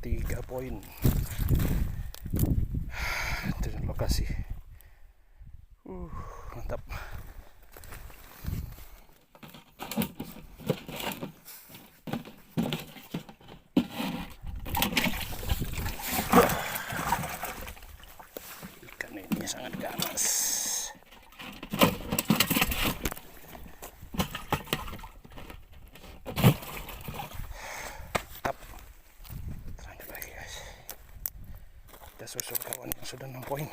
3 poin. Itu lokasi. Mantap. Ikan ini sangat ganas. Terangkat lagi guys. Kita susul kawan yang sudah 6 poin.